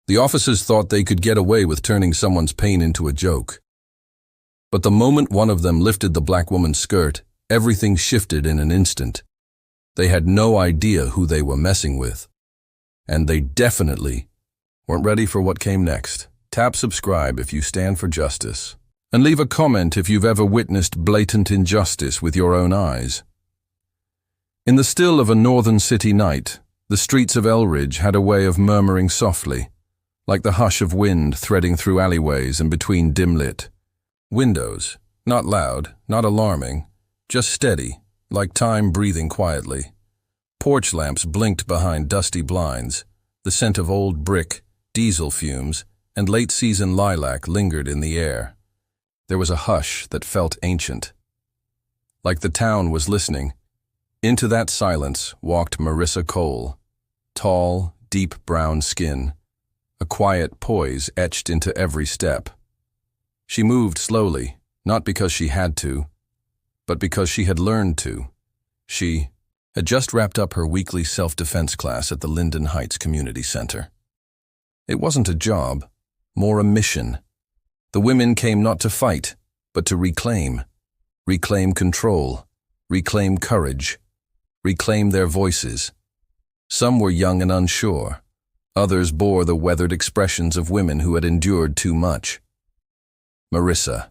The officers thought they could get away with turning someone's pain into a joke. But the moment one of them lifted the black woman's skirt, everything shifted in an instant. They had no idea who they were messing with. And they definitely weren't ready for what came next. Tap subscribe if you stand for justice. And leave a comment if you've ever witnessed blatant injustice with your own eyes. In the still of a northern city night, the streets of Elridge had a way of murmuring softly, like the hush of wind threading through alleyways and between dim-lit windows. Not loud, not alarming, just steady, like time breathing quietly. Porch lamps blinked behind dusty blinds. The scent of old brick, diesel fumes, and late-season lilac lingered in the air. There was a hush that felt ancient. Like the town was listening. Into that silence walked Marissa Cole. Tall, deep brown skin. A quiet poise etched into every step. She moved slowly, not because she had to, but because she had learned to. She had just wrapped up her weekly self-defense class at the Linden Heights Community Center. It wasn't a job, more a mission. The women came not to fight, but to reclaim. Reclaim control, reclaim courage, reclaim their voices. Some were young and unsure. Others bore the weathered expressions of women who had endured too much. Marissa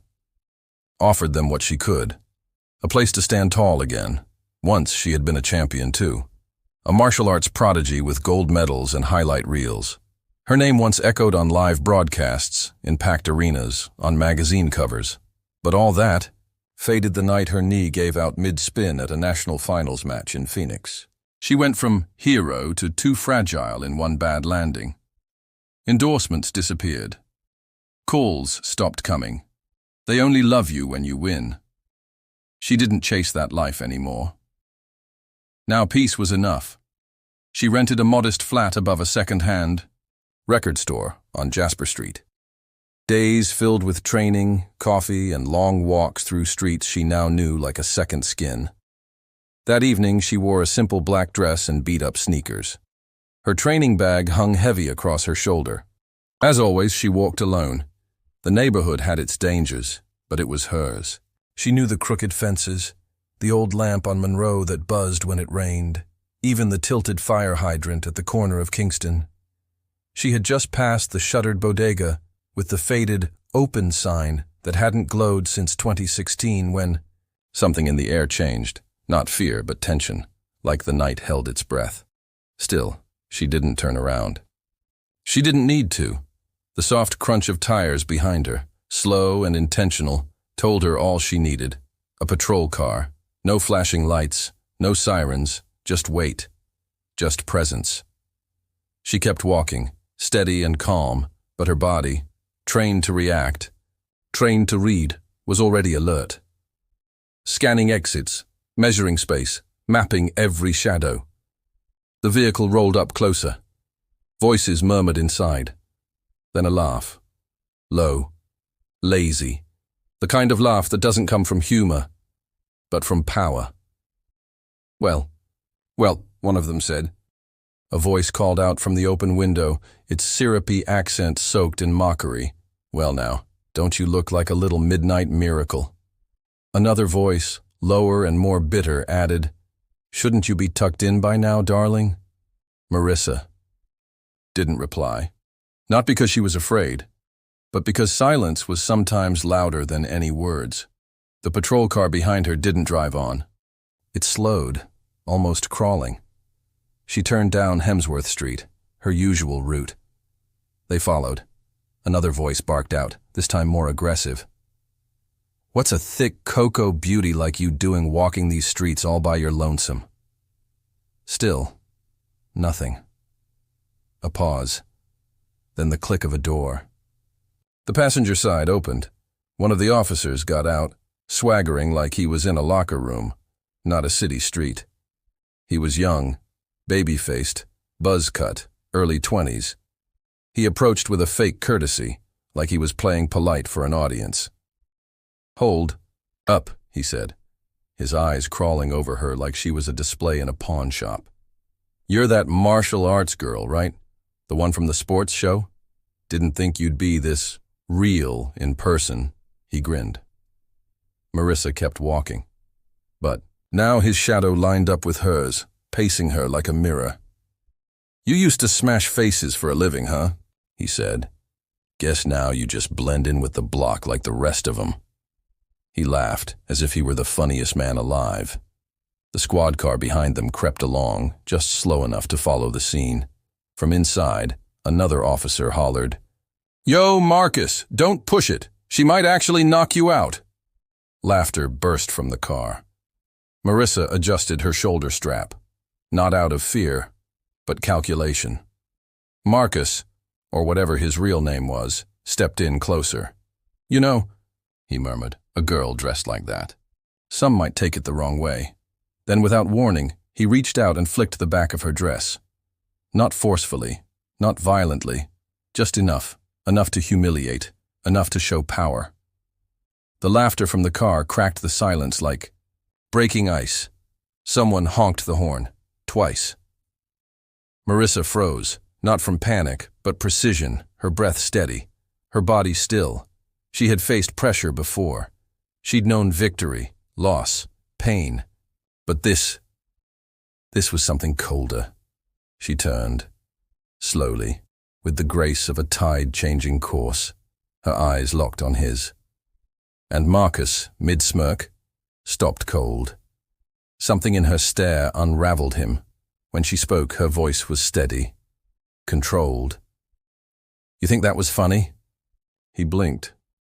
offered them what she could. A place to stand tall again. Once she had been a champion too. A martial arts prodigy with gold medals and highlight reels. Her name once echoed on live broadcasts, in packed arenas, on magazine covers. But all that faded the night her knee gave out mid-spin at a national finals match in Phoenix. She went from hero to too fragile in one bad landing. Endorsements disappeared. Calls stopped coming. They only love you when you win. She didn't chase that life anymore. Now peace was enough. She rented a modest flat above a second-hand record store on Jasper Street. Days filled with training, coffee, and long walks through streets she now knew like a second skin. That evening she wore a simple black dress and beat-up sneakers. Her training bag hung heavy across her shoulder. As always, she walked alone. The neighborhood had its dangers, but it was hers. She knew the crooked fences, the old lamp on Monroe that buzzed when it rained, even the tilted fire hydrant at the corner of Kingston. She had just passed the shuttered bodega with the faded open sign that hadn't glowed since 2016 when something in the air changed. Not fear, but tension, like the night held its breath. Still, she didn't turn around. She didn't need to. The soft crunch of tires behind her, slow and intentional, told her all she needed. A patrol car, no flashing lights, no sirens, just weight, just presence. She kept walking, steady and calm, but her body, trained to react, trained to read, was already alert. Scanning exits, measuring space, mapping every shadow. The vehicle rolled up closer. Voices murmured inside. Then a laugh. Low. Lazy. The kind of laugh that doesn't come from humor, but from power. Well, one of them said. A voice called out from the open window, its syrupy accent soaked in mockery. Well now, don't you look like a little midnight miracle? Another voice, lower and more bitter, added, Shouldn't you be tucked in by now, darling? Marissa didn't reply. Not because she was afraid, but because silence was sometimes louder than any words. The patrol car behind her didn't drive on. It slowed, almost crawling. She turned down Hemsworth Street, her usual route. They followed. Another voice barked out, this time more aggressive. What's a thick cocoa beauty like you doing walking these streets all by your lonesome? Still, nothing. A pause. Then the click of a door. The passenger side opened. One of the officers got out, swaggering like he was in a locker room, not a city street. He was young, baby-faced, buzz-cut, early 20s. He approached with a fake courtesy, like he was playing polite for an audience. Hold. Up, he said, his eyes crawling over her like she was a display in a pawn shop. You're that martial arts girl, right? The one from the sports show? Didn't think you'd be this real in person, he grinned. Marissa kept walking. But now his shadow lined up with hers, pacing her like a mirror. You used to smash faces for a living, huh? He said. Guess now you just blend in with the block like the rest of them. He laughed, as if he were the funniest man alive. The squad car behind them crept along, just slow enough to follow the scene. From inside, another officer hollered, Yo, Marcus, don't push it. She might actually knock you out. Laughter burst from the car. Marissa adjusted her shoulder strap, not out of fear, but calculation. Marcus, or whatever his real name was, stepped in closer. You know, he murmured, a girl dressed like that. Some might take it the wrong way. Then, without warning, he reached out and flicked the back of her dress. Not forcefully, not violently, just enough to humiliate, enough to show power. The laughter from the car cracked the silence like breaking ice. Someone honked the horn, twice. Marissa froze, not from panic, but precision, her breath steady, her body still. She had faced pressure before. She'd known victory, loss, pain. But this was something colder. She turned, slowly, with the grace of a tide changing course, her eyes locked on his. And Marcus, mid-smirk, stopped cold. Something in her stare unraveled him. When she spoke, her voice was steady, controlled. You think that was funny? He blinked,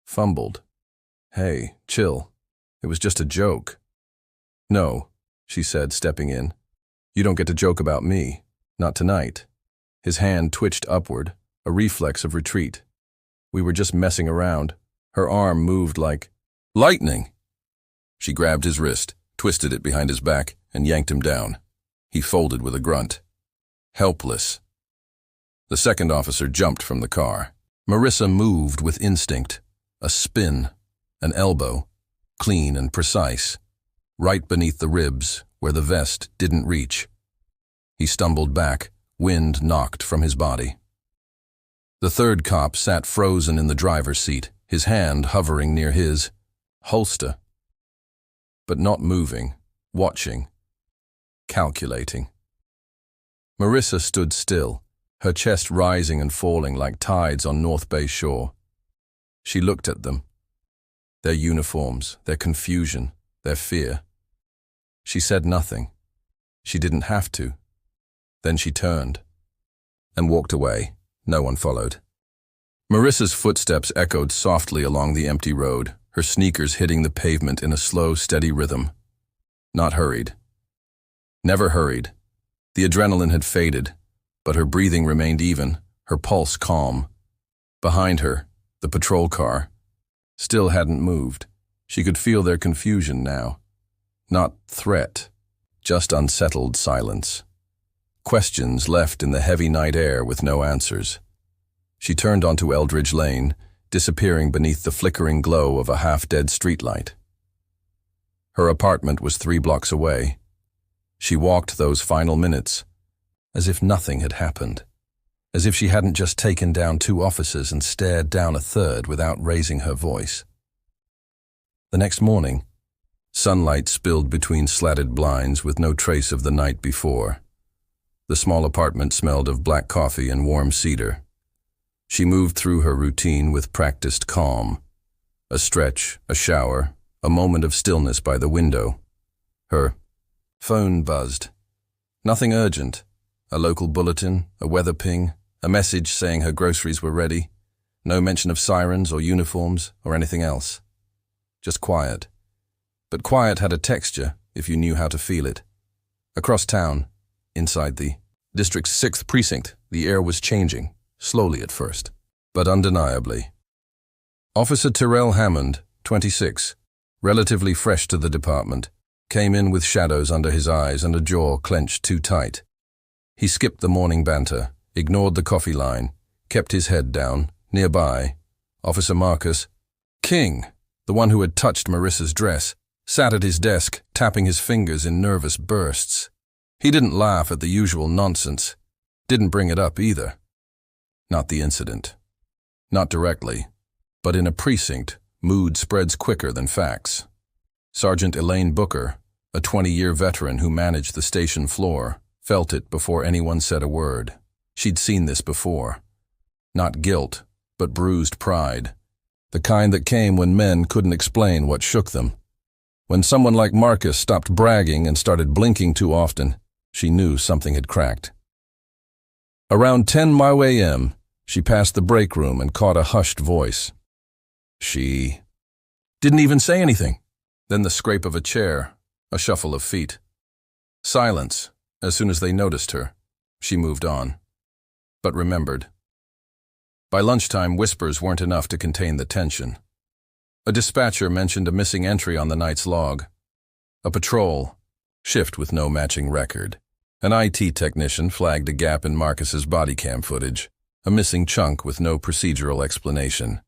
fumbled. Hey, chill. It was just a joke. No, she said, stepping in. You don't get to joke about me. Not tonight. His hand twitched upward, a reflex of retreat. We were just messing around. Her arm moved like lightning. She grabbed his wrist, twisted it behind his back, and yanked him down. He folded with a grunt. Helpless. The second officer jumped from the car. Marissa moved with instinct. A spin, an elbow, clean and precise, right beneath the ribs where the vest didn't reach. He stumbled back, wind knocked from his body. The third cop sat frozen in the driver's seat, his hand hovering near his holster. But not moving, watching, calculating. Marissa stood still, her chest rising and falling like tides on North Bay shore. She looked at them. Their uniforms, their confusion, their fear. She said nothing. She didn't have to. Then she turned and walked away. No one followed. Marissa's footsteps echoed softly along the empty road, her sneakers hitting the pavement in a slow, steady rhythm. Not hurried. Never hurried. The adrenaline had faded, but her breathing remained even, her pulse calm. Behind her, the patrol car still hadn't moved. She could feel their confusion now. Not threat, just unsettled silence. Questions left in the heavy night air with no answers. She turned onto Eldridge Lane, disappearing beneath the flickering glow of a half-dead streetlight. Her apartment was 3 blocks away. She walked those final minutes, as if nothing had happened, as if she hadn't just taken down 2 officers and stared down a third without raising her voice. The next morning, sunlight spilled between slatted blinds with no trace of the night before. The small apartment smelled of black coffee and warm cedar. She moved through her routine with practiced calm. A stretch, a shower, a moment of stillness by the window. Her phone buzzed. Nothing urgent. A local bulletin, a weather ping, a message saying her groceries were ready. No mention of sirens or uniforms or anything else. Just quiet. But quiet had a texture if you knew how to feel it. Across town, inside the district's 6th precinct, the air was changing, slowly at first, but undeniably. Officer Terrell Hammond, 26, relatively fresh to the department, came in with shadows under his eyes and a jaw clenched too tight. He skipped the morning banter, ignored the coffee line, kept his head down. Nearby, Officer Marcus King, the one who had touched Marissa's dress, sat at his desk, tapping his fingers in nervous bursts. He didn't laugh at the usual nonsense, didn't bring it up either. Not the incident, Not directly, but in a precinct, mood spreads quicker than facts. Sergeant Elaine Booker, a 20-year veteran who managed the station floor, felt it before anyone said a word. She'd seen this before. Not guilt, but bruised pride. The kind that came when men couldn't explain what shook them. When someone like Marcus stopped bragging and started blinking too often, she knew something had cracked. Around 10 a.m., she passed the break room and caught a hushed voice. She didn't even say anything. Then the scrape of a chair, a shuffle of feet. Silence, as soon as they noticed her. She moved on, but remembered. By lunchtime, whispers weren't enough to contain the tension. A dispatcher mentioned a missing entry on the night's log. A patrol, shift with no matching record. An IT technician flagged a gap in Marcus's body cam footage, a missing chunk with no procedural explanation.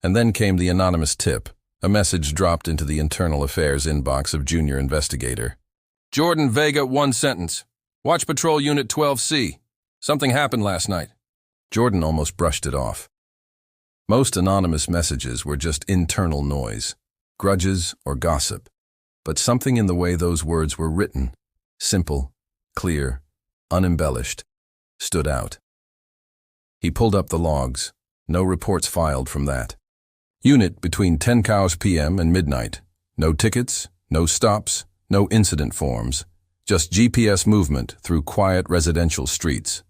And then came the anonymous tip, a message dropped into the internal affairs inbox of junior investigator. Jordan Vega, 1 sentence. Watch Patrol Unit 12C. Something happened last night. Jordan almost brushed it off. Most anonymous messages were just internal noise, grudges or gossip. But something in the way those words were written, simple, clear, unembellished, stood out. He pulled up the logs. No reports filed from that. Unit between 10 p.m. and midnight. No tickets, no stops, no incident forms. Just GPS movement through quiet residential streets.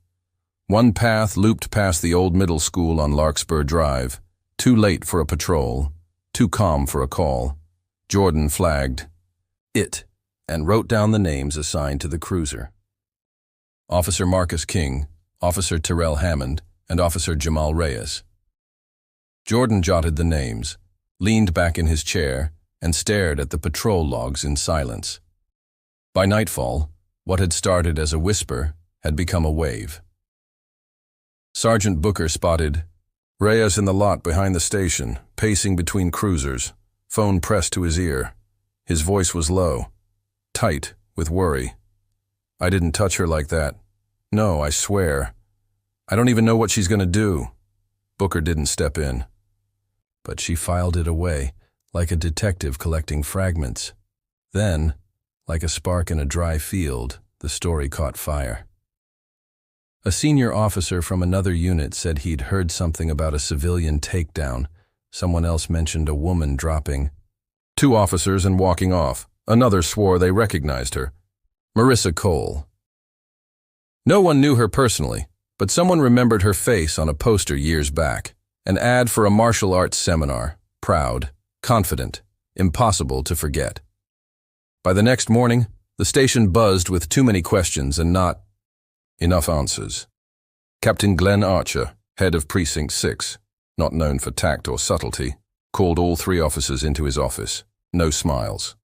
One path looped past the old middle school on Larkspur Drive. Too late for a patrol. Too calm for a call. Jordan flagged it and wrote down the names assigned to the cruiser. Officer Marcus King, Officer Terrell Hammond, and Officer Jamal Reyes. Jordan jotted the names, leaned back in his chair, and stared at the patrol logs in silence. By nightfall, what had started as a whisper had become a wave. Sergeant Booker spotted Reyes in the lot behind the station, pacing between cruisers, phone pressed to his ear. His voice was low, tight with worry. I didn't touch her like that. No, I swear. I don't even know what she's going to do. Booker didn't step in. But she filed it away, like a detective collecting fragments. Then, like a spark in a dry field, the story caught fire. A senior officer from another unit said he'd heard something about a civilian takedown. Someone else mentioned a woman dropping. 2 officers and walking off. Another swore they recognized her. Marissa Cole. No one knew her personally, but someone remembered her face on a poster years back. An ad for a martial arts seminar. Proud, confident, impossible to forget. By the next morning, the station buzzed with too many questions and not enough answers. Captain Glenn Archer, head of Precinct 6, not known for tact or subtlety, called all 3 officers into his office. No smiles.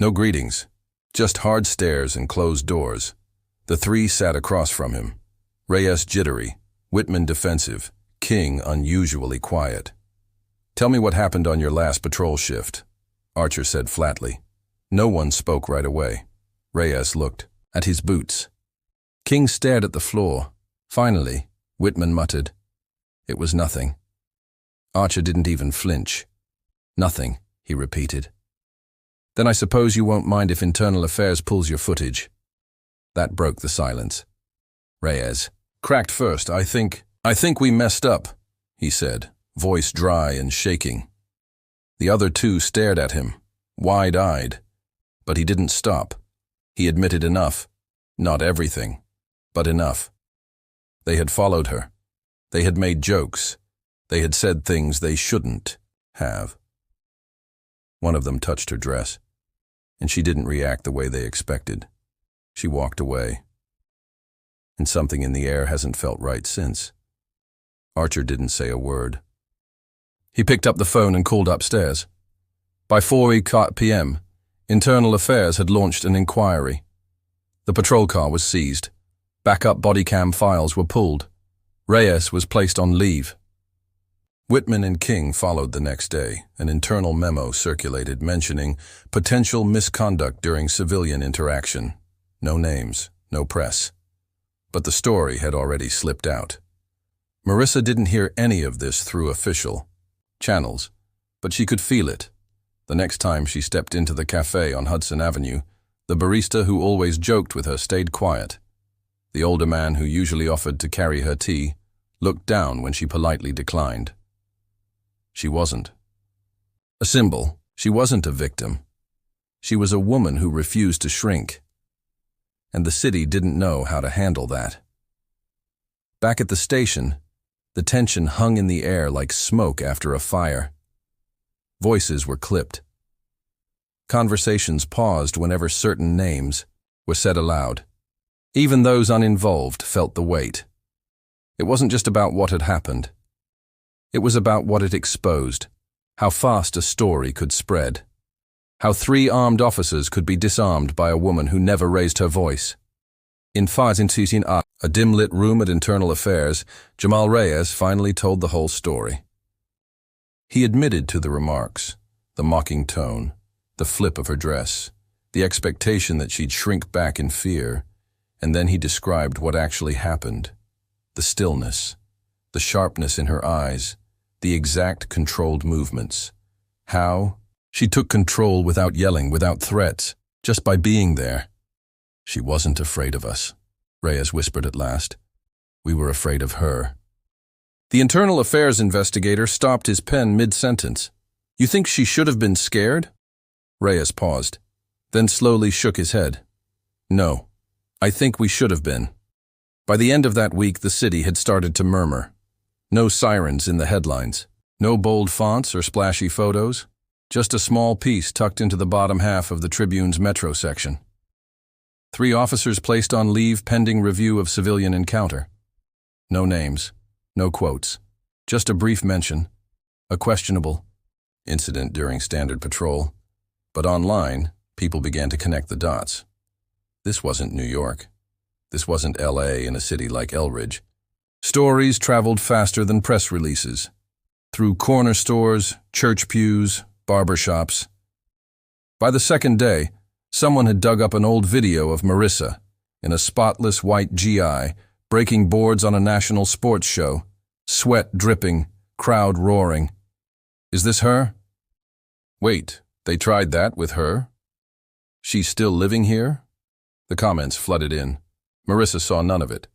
No greetings. Just hard stares and closed doors. The 3 sat across from him. Reyes jittery, Whitman defensive, King unusually quiet. Tell me what happened on your last patrol shift, Archer said flatly. No one spoke right away. Reyes looked at his boots. King stared at the floor. Finally, Whitman muttered, "It was nothing." Archer didn't even flinch. "Nothing," he repeated. "Then I suppose you won't mind if Internal Affairs pulls your footage." That broke the silence. Reyes cracked first. I think we messed up," he said, voice dry and shaking. The other 2 stared at him, wide-eyed. But he didn't stop. He admitted enough. Not everything, but enough. They had followed her. They had made jokes. They had said things they shouldn't have. One of them touched her dress, and she didn't react the way they expected. She walked away. And something in the air hasn't felt right since. Archer didn't say a word. He picked up the phone and called upstairs. By 4 p.m., Internal Affairs had launched an inquiry. The patrol car was seized. Backup body cam files were pulled. Reyes was placed on leave. Whitman and King followed the next day. An internal memo circulated mentioning potential misconduct during civilian interaction. No names, no press. But the story had already slipped out. Marissa didn't hear any of this through official channels, but she could feel it. The next time she stepped into the cafe on Hudson Avenue, the barista who always joked with her stayed quiet. The older man who usually offered to carry her tea looked down when she politely declined. She wasn't a symbol. She wasn't a victim. She was a woman who refused to shrink. And the city didn't know how to handle that. Back at the station, the tension hung in the air like smoke after a fire. Voices were clipped. Conversations paused whenever certain names were said aloud. Even those uninvolved felt the weight. It wasn't just about what had happened. It was about what it exposed, how fast a story could spread, how 3 armed officers could be disarmed by a woman who never raised her voice. In a dim-lit room at Internal Affairs, Jamal Reyes finally told the whole story. He admitted to the remarks, the mocking tone, the flip of her dress, the expectation that she'd shrink back in fear, and then he described what actually happened. The stillness, the sharpness in her eyes, the exact controlled movements. How she took control without yelling, without threats, just by being there. She wasn't afraid of us, Reyes whispered at last. We were afraid of her. The Internal Affairs investigator stopped his pen mid-sentence. You think she should have been scared? Reyes paused, then slowly shook his head. No, I think we should have been. By the end of that week, the city had started to murmur. No sirens in the headlines, no bold fonts or splashy photos, just a small piece tucked into the bottom half of the Tribune's metro section. 3 officers placed on leave pending review of civilian encounter. No names, no quotes, just a brief mention, a questionable incident during standard patrol. But online, people began to connect the dots. This wasn't New York. This wasn't LA in a city like Elridge. Stories traveled faster than press releases, through corner stores, church pews, barbershops. By the second day, someone had dug up an old video of Marissa in a spotless white GI, breaking boards on a national sports show, sweat dripping, crowd roaring. Is this her? Wait, they tried that with her? She's still living here? The comments flooded in. Marissa saw none of it.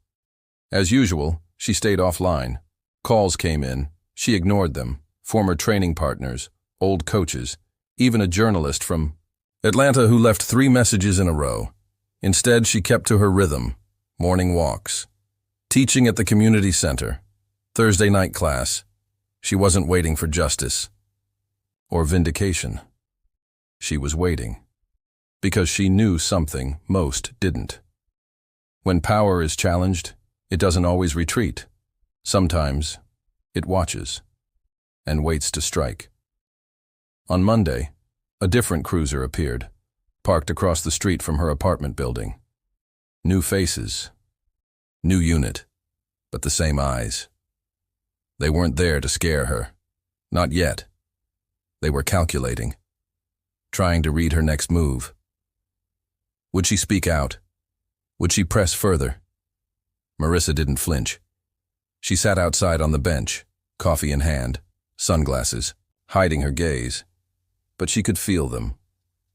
As usual, she stayed offline. Calls came in. She ignored them. Former training partners, old coaches, even a journalist from Atlanta who left 3 messages in a row. Instead, she kept to her rhythm, morning walks, teaching at the community center, Thursday night class. She wasn't waiting for justice or vindication. She was waiting because she knew something most didn't. When power is challenged, it doesn't always retreat. Sometimes it watches and waits to strike. On Monday, a different cruiser appeared, parked across the street from her apartment building. New faces, new unit, but the same eyes. They weren't there to scare her. Not yet. They were calculating, trying to read her next move. Would she speak out? Would she press further? Marissa didn't flinch. She sat outside on the bench, coffee in hand, sunglasses, hiding her gaze. But she could feel them,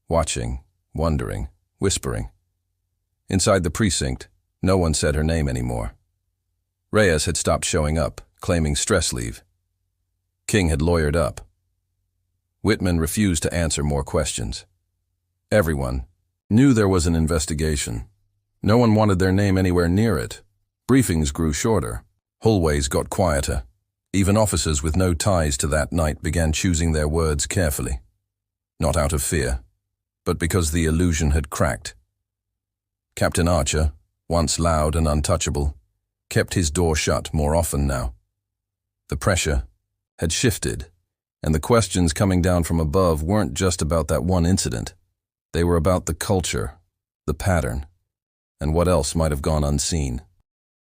watching, wondering, whispering. Inside the precinct, no one said her name anymore. Reyes had stopped showing up, claiming stress leave. King had lawyered up. Whitman refused to answer more questions. Everyone knew there was an investigation. No one wanted their name anywhere near it. Briefings grew shorter. Hallways got quieter. Even officers with no ties to that night began choosing their words carefully. Not out of fear, but because the illusion had cracked. Captain Archer, once loud and untouchable, kept his door shut more often now. The pressure had shifted, and the questions coming down from above weren't just about that one incident. They were about the culture, the pattern, and what else might have gone unseen.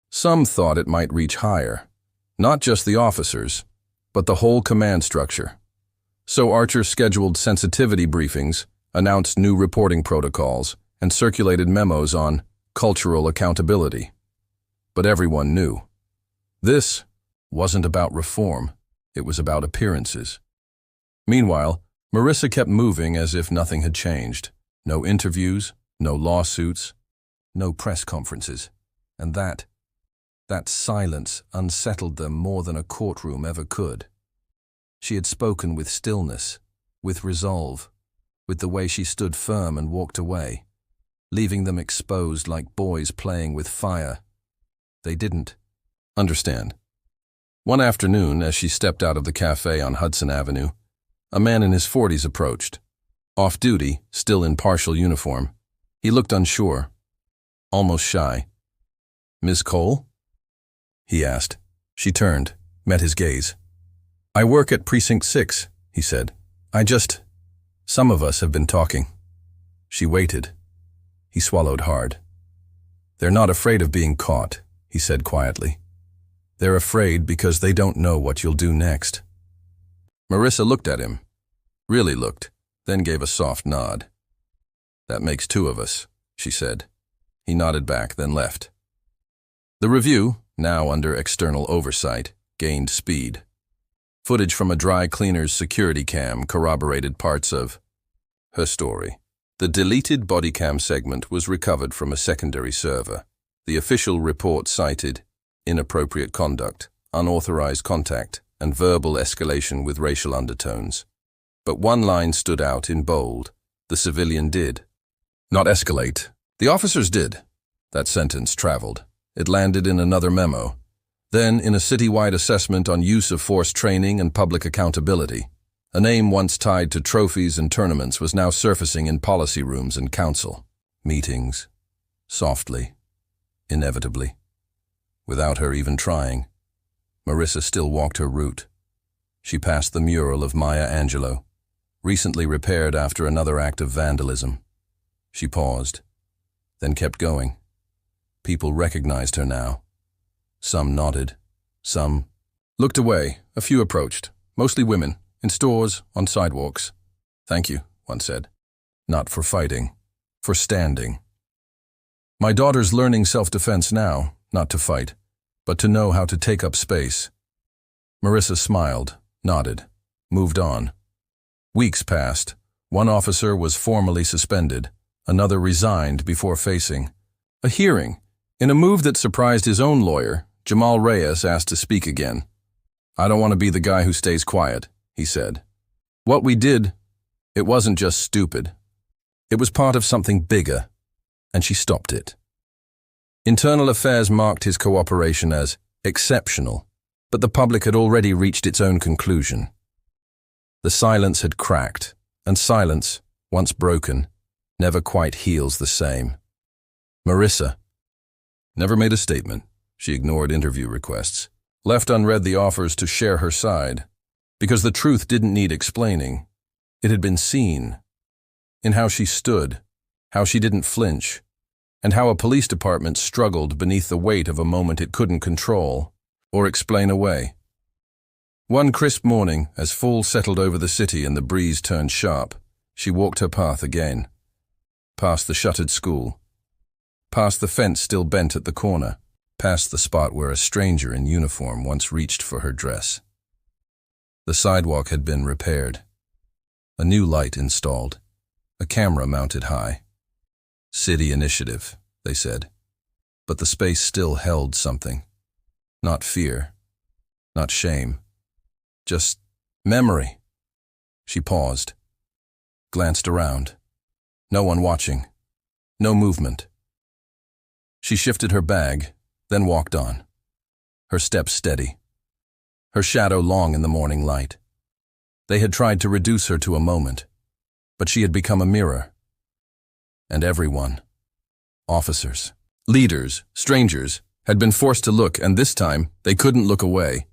Some thought it might reach higher, not just the officers, but the whole command structure. So Archer scheduled sensitivity briefings, announced new reporting protocols, and circulated memos on cultural accountability. But everyone knew. This wasn't about reform, it was about appearances. Meanwhile, Marissa kept moving as if nothing had changed. No interviews, no lawsuits, no press conferences. And that silence unsettled them more than a courtroom ever could. She had spoken with stillness, with resolve, with the way she stood firm and walked away, leaving them exposed like boys playing with fire. They didn't understand. One afternoon, as she stepped out of the cafe on Hudson Avenue, a man in his 40s approached. Off-duty, still in partial uniform, he looked unsure, almost shy. "Miss Cole?" he asked. She turned, met his gaze. "I work at Precinct 6, he said. Some of us have been talking." She waited. He swallowed hard. "They're not afraid of being caught," he said quietly. "They're afraid because they don't know what you'll do next." Marissa looked at him, really looked, then gave a soft nod. "That makes two of us," she said. He nodded back, then left. The review, now under external oversight, gained speed. Footage from a dry cleaner's security cam corroborated parts of her story. The deleted body cam segment was recovered from a secondary server. The official report cited inappropriate conduct, unauthorized contact, and verbal escalation with racial undertones. But one line stood out in bold. The civilian did not escalate. The officers did. That sentence traveled. It landed in another memo. Then in a citywide assessment on use of force training and public accountability. A name once tied to trophies and tournaments was now surfacing in policy rooms and council meetings. Softly, inevitably. Without her even trying, Marissa still walked her route. She passed the mural of Maya Angelou, recently repaired after another act of vandalism. She paused, then kept going. People recognized her now. Some nodded, some looked away. A few approached, mostly women, in stores, on sidewalks. "Thank you," one said. "Not for fighting, for standing. My daughter's learning self-defense now, not to fight, but to know how to take up space." Marissa smiled, nodded, moved on. Weeks passed. One officer was formally suspended. Another resigned before facing a hearing. In a move that surprised his own lawyer, Jamal Reyes asked to speak again. "I don't want to be the guy who stays quiet," he said. "What we did, it wasn't just stupid. It was part of something bigger, and she stopped it." Internal Affairs marked his cooperation as exceptional, but the public had already reached its own conclusion. The silence had cracked, and silence, once broken, never quite heals the same. Marissa never made a statement. She ignored interview requests, left unread the offers to share her side, because the truth didn't need explaining. It had been seen, in how she stood, how she didn't flinch, and how a police department struggled beneath the weight of a moment it couldn't control or explain away. One crisp morning, as fall settled over the city and the breeze turned sharp, she walked her path again, past the shuttered school, past the fence still bent at the corner, past the spot where a stranger in uniform once reached for her dress. The sidewalk had been repaired, a new light installed, a camera mounted high. City initiative, they said, but the space still held something. Not fear, not shame, just memory. She paused, glanced around. No one watching, no movement. She shifted her bag, then walked on, her steps steady, her shadow long in the morning light. They had tried to reduce her to a moment, but she had become a mirror. And everyone, officers, leaders, strangers, had been forced to look, and this time they couldn't look away.